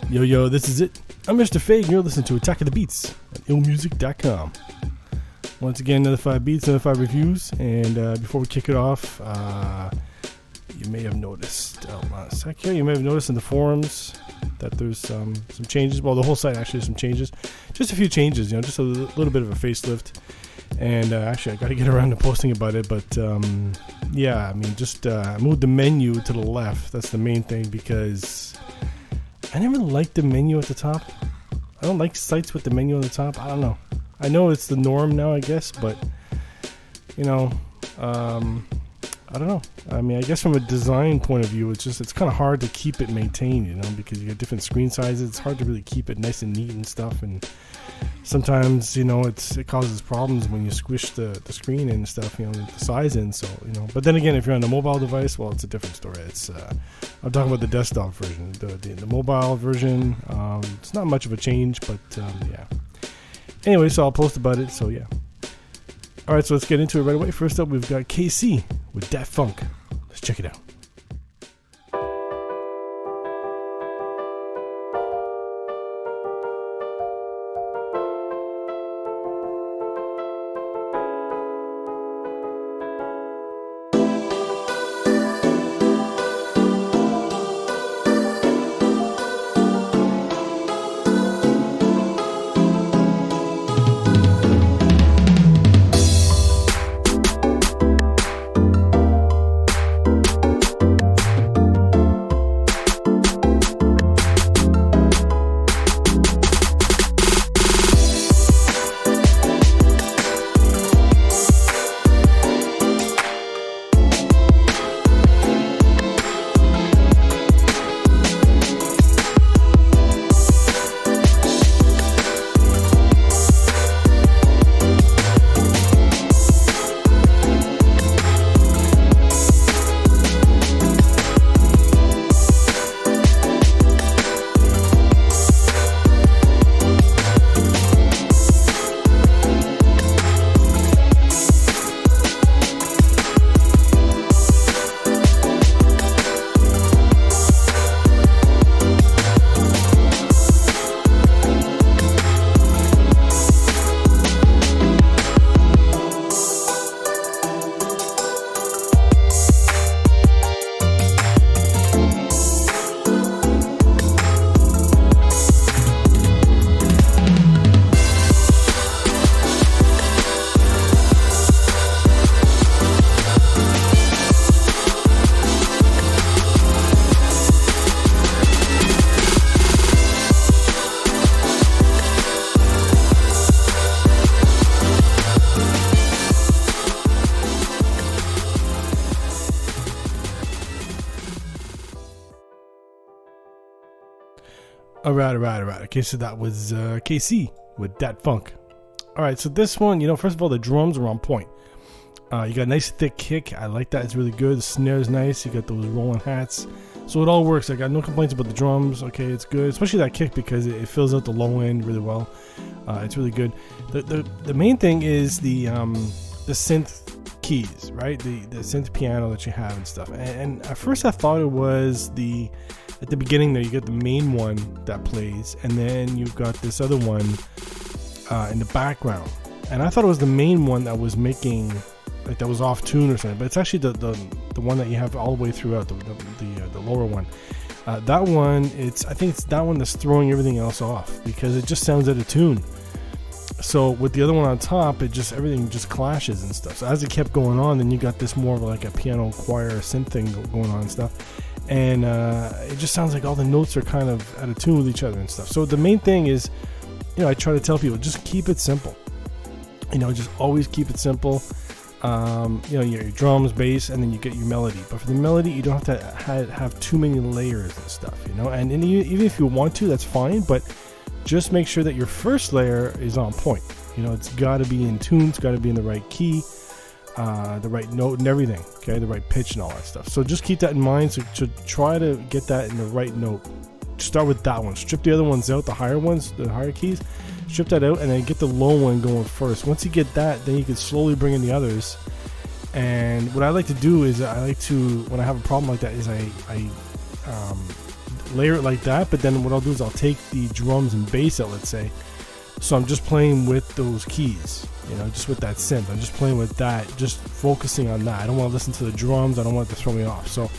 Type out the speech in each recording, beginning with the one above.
Yo, this is it. I'm Mr. Fag, and you're listening to Attack of the Beats at IllMuzik.com. Once again, another 5 beats, another 5 reviews, and before we kick it off, you may have noticed, you may have noticed in the forums that there's some changes. Well, the whole site actually has some changes. Just a few changes, just a little bit of a facelift. And actually, I got to get around to posting about it, but yeah, I mean, just move the menu to the left. That's the main thing, because I never liked the menu at the top. I don't like sites with the menu on the top. I don't know. I know it's the norm now, I guess, but I don't know. I mean, I guess from a design point of view, it's kind of hard to keep it maintained, because you got different screen sizes. It's hard to really keep it nice and neat and stuff, and sometimes, it causes problems when you squish the screen and stuff, the size in. So, but then again, if you're on a mobile device, well, it's a different story. It's I'm talking about the desktop version. The mobile version, it's not much of a change, but yeah. Anyway, so I'll post about it. So yeah. All right, so let's get into it right away. First up, we've got KC with Dat Funk. Let's check it out. All right. Okay, so that was KC with Dat Funk. All right, so this one, first of all, the drums are on point. You got a nice thick kick. I like that. It's really good. The snare is nice. You got those rolling hats. So it all works. I got no complaints about the drums. Okay, it's good. Especially that kick, because it fills out the low end really well. It's really good. The main thing is the synth keys, right? The synth piano that you have and stuff. And at first I thought it was at the beginning there, you get the main one that plays, and then you've got this other one in the background. And I thought it was the main one that was making, like, that was off tune or something, but it's actually the one that you have all the way throughout, the lower one. That one, I think it's that one that's throwing everything else off, because it just sounds out of tune. So with the other one on top, everything just clashes and stuff. So as it kept going on, then you got this more of like a piano choir synth thing going on and stuff. And it just sounds like all the notes are kind of out of tune with each other and stuff. So the main thing is, I try to tell people, just keep it simple. Just always keep it simple. Your drums, bass, and then you get your melody. But for the melody, you don't have to have too many layers and stuff, And even if you want to, that's fine. But just make sure that your first layer is on point. It's got to be in tune. It's got to be in the right key. the right note and everything, okay, the right pitch and all that stuff. So just keep that in mind. So to try to get that in the right note, start with that one. Strip the other ones out, the higher ones, the higher keys. Strip that out and then get the low one going first. Once you get that, then you can slowly bring in the others. And what I like to do is I like to, when I have a problem like that, is I layer it like that. But then what I'll do is I'll take the drums and bass out, let's say. So I'm just playing with those keys, you know, just with that synth. I'm just playing with that, just focusing on that. I don't want to listen to the drums. I don't want it to throw me off. So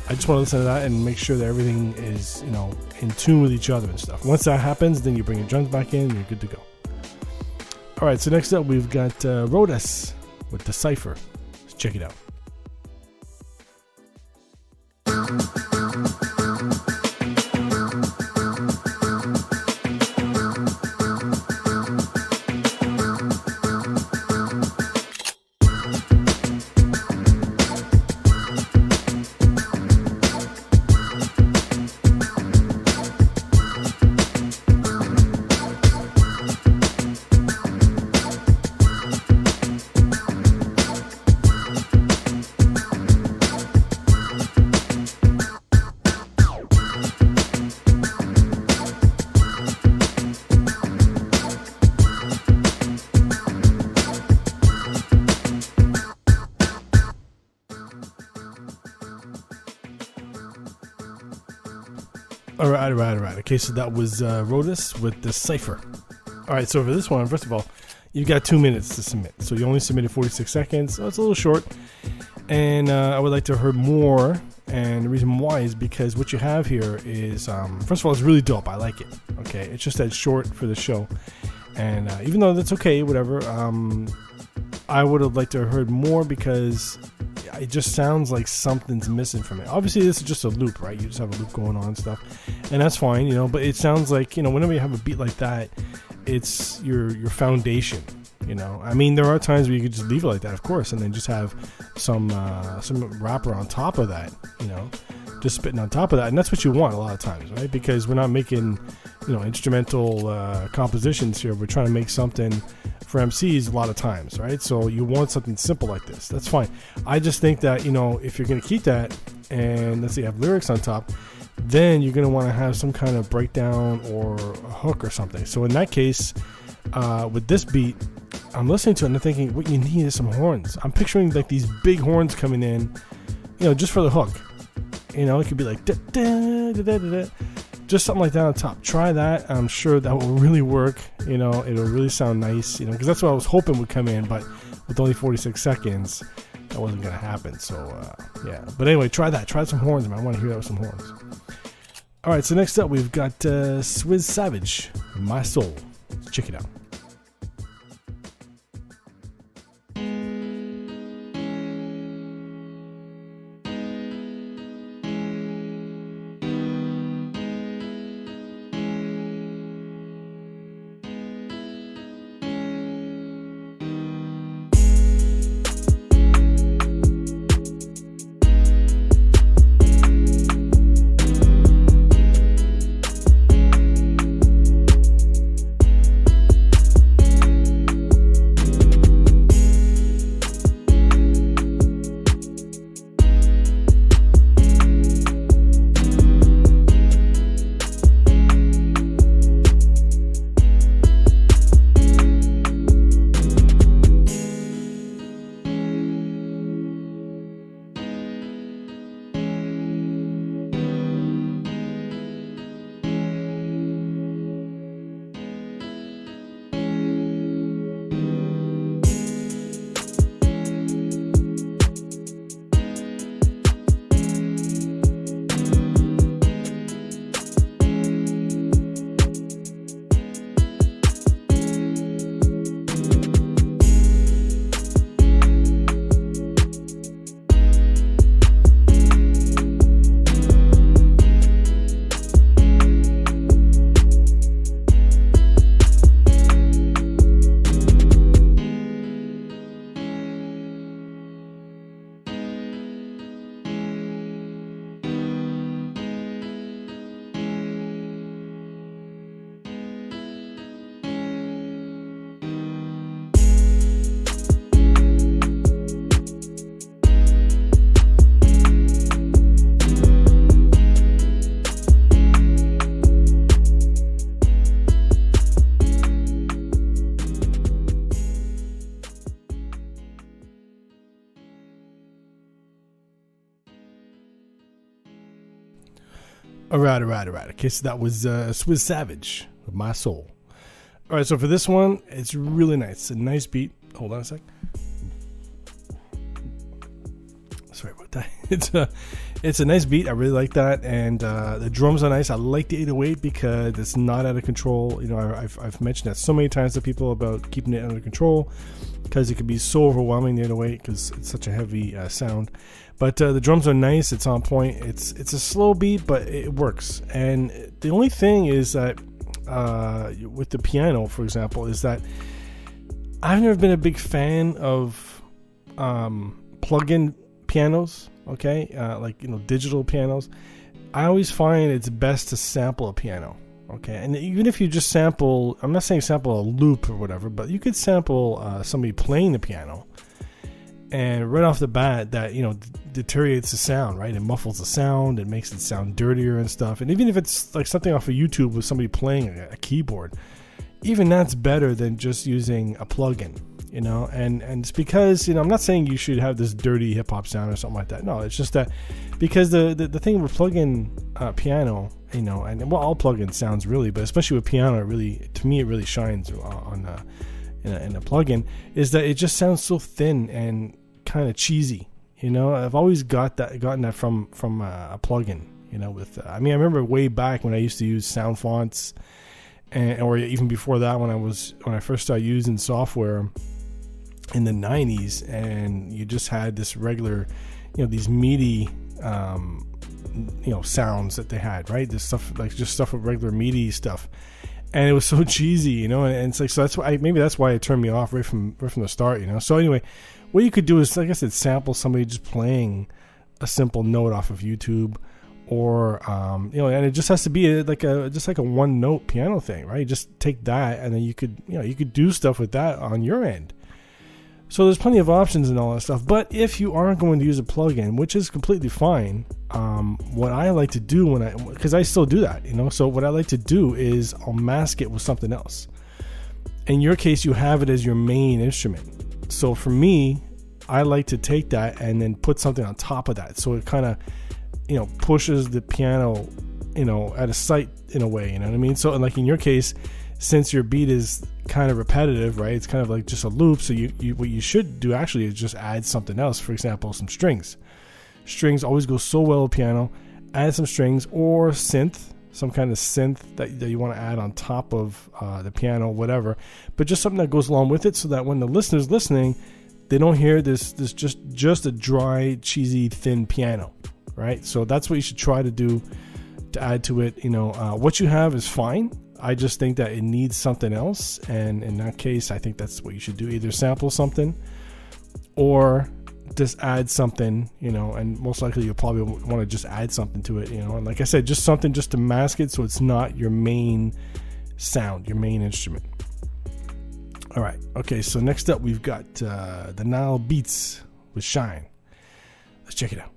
I just want to listen to that and make sure that everything is, you know, in tune with each other and stuff. Once that happens, then you bring your drums back in and you're good to go. All right, so next up we've got Rodas with the Cypher. Let's check it out. All right. Okay, so that was Rodas with the Cypher. All right, so for this one, first of all, you've got 2 minutes to submit. So you only submitted 46 seconds. So it's a little short. And I would like to hear more. And the reason why is because what you have here is, first of all, it's really dope. I like it. Okay, it's just that short for the show. And even though that's okay, whatever, I would have liked to have heard more because it just sounds like something's missing from it. Obviously, this is just a loop, right? You just have a loop going on and stuff, and that's fine, you know. But it sounds like, you know, whenever you have a beat like that, it's your foundation. You know, I mean, there are times where you could just leave it like that, of course, and then just have some rapper on top of that, you know, just spitting on top of that, and that's what you want a lot of times, right? Because we're not making, you know, instrumental compositions here. We're trying to make something for MCs a lot of times, right? So you want something simple like this. That's fine. I just think that, you know, if you're going to keep that and let's say you have lyrics on top, then you're going to want to have some kind of breakdown or a hook or something. So in that case, with this beat, I'm listening to it and I'm thinking, what you need is some horns. I'm picturing like these big horns coming in, you know, just for the hook. You know, it could be like da, da, da, da, da, da. Just something like that on top. Try that. I'm sure that will really work. You know, it'll really sound nice, you know, because that's what I was hoping would come in, but with only 46 seconds, that wasn't going to happen. So, yeah. But anyway, try that. Try some horns, man. I want to hear that with some horns. All right, so next up, we've got Swizz Savage, My Soul. Let's check it out. All right. Okay, so that was Swiss Savage with My Soul. All right, so for this one, it's really nice. It's a nice beat. Hold on a sec. Sorry about that. It's a nice beat. I really like that, and the drums are nice. I like the 808 because it's not out of control. You know, I've mentioned that so many times to people about keeping it under control because it can be so overwhelming, the 808, because it's such a heavy sound. But the drums are nice. It's on point. It's a slow beat, but it works. And the only thing is that with the piano, for example, is that I've never been a big fan of plug-in pianos. Okay, like, you know, digital pianos. I always find it's best to sample a piano. Okay, and even if you just sample, I'm not saying sample a loop or whatever, but you could sample somebody playing the piano, and right off the bat, that, you know, deteriorates the sound, right? It muffles the sound, it makes it sound dirtier and stuff. And even if it's like something off of YouTube with somebody playing a keyboard, even that's better than just using a plug-in. You know, and it's because, you know, I'm not saying you should have this dirty hip hop sound or something like that. No, it's just that because the thing with plug-in piano, you know, and well, all plug-in sounds really, but especially with piano, it really, to me, it really shines on in a plug-in, is that it just sounds so thin and kind of cheesy. You know, I've always gotten that from a plug-in. You know, with I mean, I remember way back when I used to use sound fonts, or even before that when I first started using software in the 90s, and you just had this regular, you know, these MIDI you know, sounds that they had, right? This stuff, like just stuff with regular MIDI stuff, and it was so cheesy, you know, and it's like, so that's why maybe that's why it turned me off right from the start, you know. So anyway, what you could do is, like I said, sample somebody just playing a simple note off of YouTube, or you know, and it just has to be like a one note piano thing, right? Just take that, and then you could do stuff with that on your end. So there's plenty of options and all that stuff. But if you aren't going to use a plugin, which is completely fine, what I like to do because I still do that, you know. So what I like to do is I'll mask it with something else. In your case, you have it as your main instrument. So for me, I like to take that and then put something on top of that, so it kind of, you know, pushes the piano, you know, out of sight in a way. You know what I mean? So, like in your case, since your beat is kind of repetitive, right? It's kind of like just a loop. So what you should do actually is just add something else. For example, some strings. Strings always go so well with piano. Add some strings or synth, some kind of synth that you want to add on top of the piano, whatever. But just something that goes along with it, so that when the listener's listening, they don't hear this just a dry, cheesy, thin piano, right? So that's what you should try to do to add to it. You know, what you have is fine. I just think that it needs something else, and in that case, I think that's what you should do. Either sample something or just add something, you know, and most likely you'll probably want to just add something to it, you know. And like I said, just something just to mask it so it's not your main sound, your main instrument. All right. Okay, so next up we've got the Nile Beats with Shine. Let's check it out.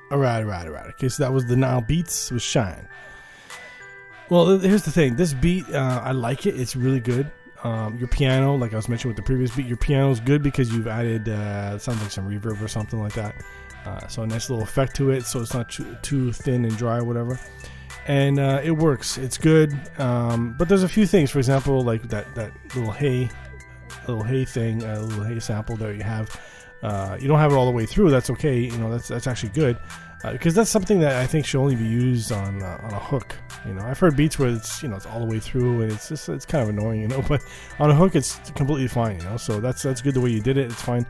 All right. Okay, so that was the Nile Beats with Shine. Well, here's the thing. This beat, I like it. It's really good. Your piano, like I was mentioning with the previous beat, your piano is good because you've added sounds like some reverb or something like that. So a nice little effect to it, so it's not too thin and dry or whatever. And it works. It's good. But there's a few things. For example, like that little hay thing, little hay sample there you have. You don't have it all the way through. That's okay. You know, that's actually good. Because that's something that I think should only be used on a hook. You know, I've heard beats where it's all the way through and it's kind of annoying, you know. But on a hook, it's completely fine, you know. So that's good the way you did it. It's fine.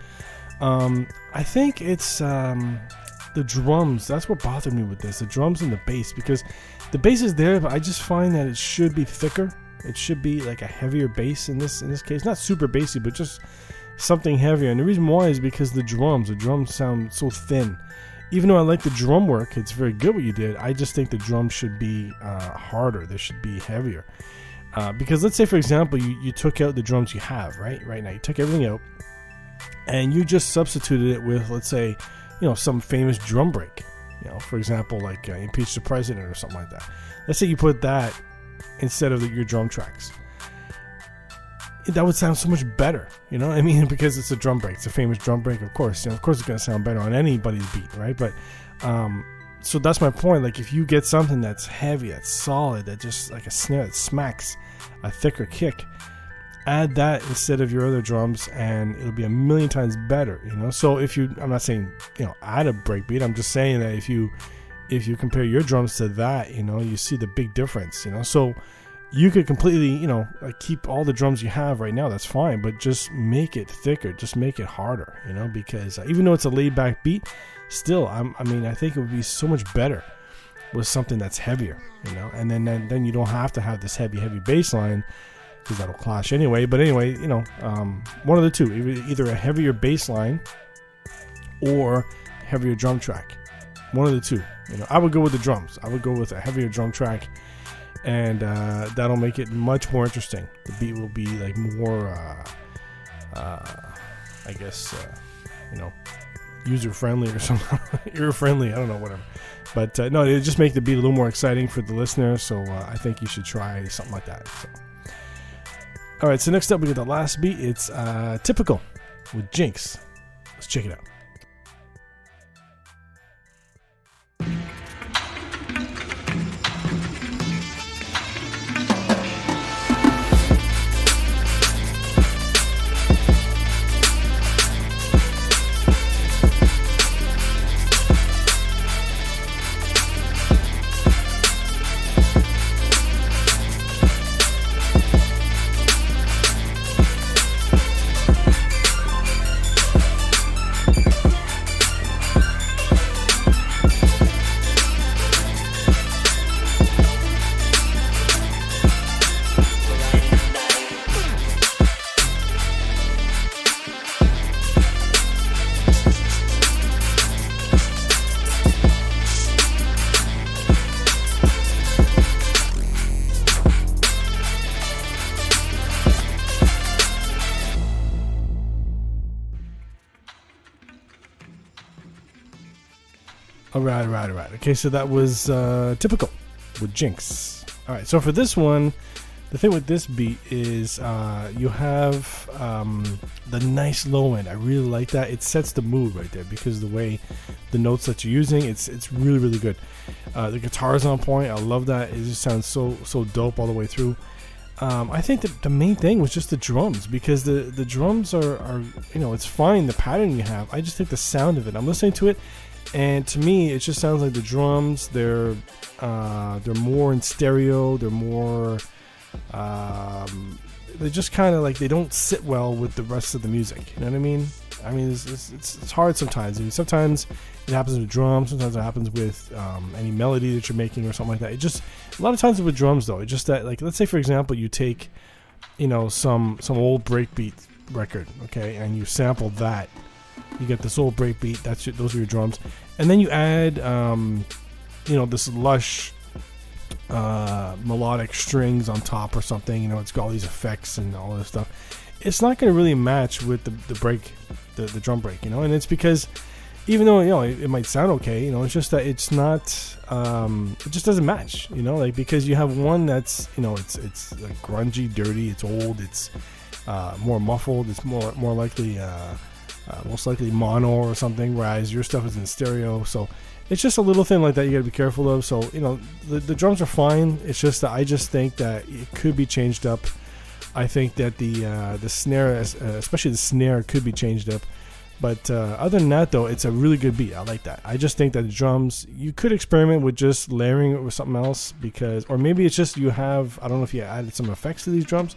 I think it's the drums. That's what bothered me with this. The drums and the bass, because the bass is there, but I just find that it should be thicker. It should be like a heavier bass in this case. Not super bassy, but just something heavier. And the reason why is because the drums sound so thin. Even though I like the drum work, it's very good what you did. I just think the drums should be harder. They should be heavier. Because let's say, for example, you took out the drums you have, right now. You took everything out, and you just substituted it with, let's say, some famous drum break. For example, like Impeach the President or something like that. Let's say you put that instead of your drum tracks. That would sound so much better, I mean, because it's a drum break. It's a famous drum break, of course. Of course, it's going to sound better on anybody's beat, right? But so that's my point. Like, if you get something that's heavy, that's solid, that just like a snare that smacks, a thicker kick, add that instead of your other drums, and it'll be a million times better, So I'm not saying add a breakbeat. I'm just saying that if you compare your drums to that, you see the big difference, So you could completely, keep all the drums you have right now. That's fine, but just make it thicker. Just make it harder, because even though it's a laid back beat, still, I think it would be so much better with something that's heavier, and then you don't have to have this heavy bass line, because that'll clash anyway. But anyway, one of the two, either a heavier bass line or heavier drum track. One of the two. I would go with the drums. I would go with a heavier drum track. And that'll make it much more interesting. The beat will be like more, I guess, user friendly or something, ear friendly. I don't know, whatever. But no, it'll just make the beat a little more exciting for the listener. So I think you should try something like that. So. All right. So next up, we get the last beat. It's Typical with Jinx. Let's check it out. All right. Okay, so that was Typical with Jinx. All right, so for this one, the thing with this beat is you have the nice low end. I really like that. It sets the mood right there because the way the notes that you're using, it's really, really good. The guitar's on point. I love that. It just sounds so dope all the way through. I think that the main thing was just the drums, because the drums are it's fine, the pattern you have. I just think the sound of it. I'm listening to it, and to me, it just sounds like the drums. They're more in stereo. They're more. They're just kind of like they don't sit well with the rest of the music. You know what I mean? I mean, it's hard sometimes. I mean, sometimes it happens with drums. Sometimes it happens with any melody that you're making or something like that. It just a lot of times with drums though. It's just that, like, let's say for example you take, some old breakbeat record, okay, and you sample that. You get this old breakbeat. Those are your drums, and then you add, this lush melodic strings on top or something. It's got all these effects and all this stuff. It's not going to really match with the break, the drum break, and it's because even though it might sound okay, it's just that it's not. It just doesn't match, like, because you have one that's it's like grungy, dirty, it's old, it's more muffled, it's more likely most likely mono or something, whereas your stuff is in stereo. So it's just a little thing like that you got to be careful of. So the drums are fine. It's just that I just think that it could be changed up. I think that the snare, especially the snare, could be changed up. But other than that, though, it's a really good beat. I like that. I just think that the drums, you could experiment with just layering it with something else, or maybe it's just you have, I don't know if you added some effects to these drums.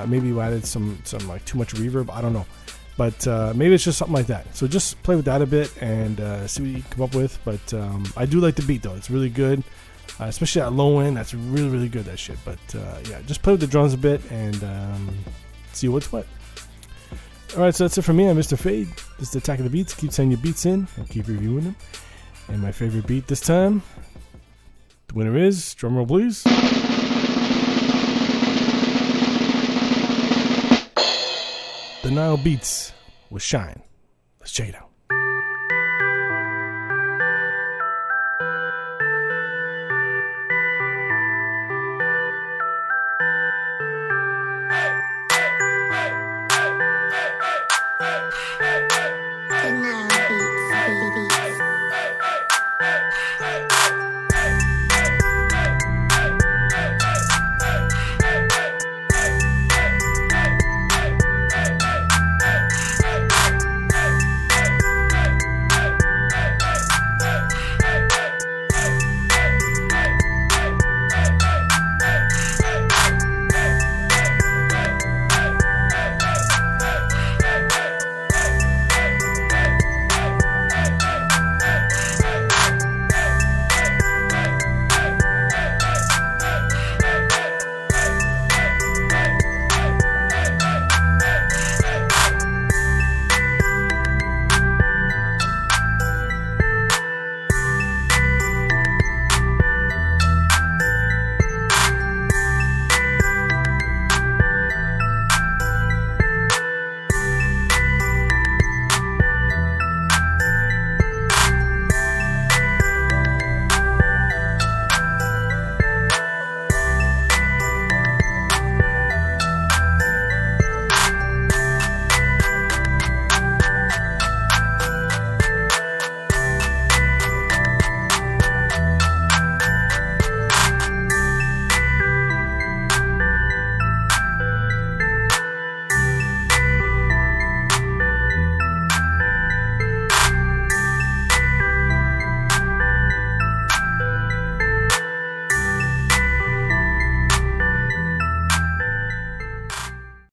Maybe you added some like too much reverb. I don't know. But maybe it's just something like that. So just play with that a bit and see what you come up with. But I do like the beat, though. It's really good. Especially at low end. That's really, really good, that shit. But yeah, just play with the drums a bit and see what's what. Alright, so that's it for me. I'm Mr. Fade. This is the Attack of the Beats. Keep sending your beats in. I'll keep reviewing them. And my favorite beat this time, the winner is, drumroll please, The Nile Beats with Shine. Let's check it out.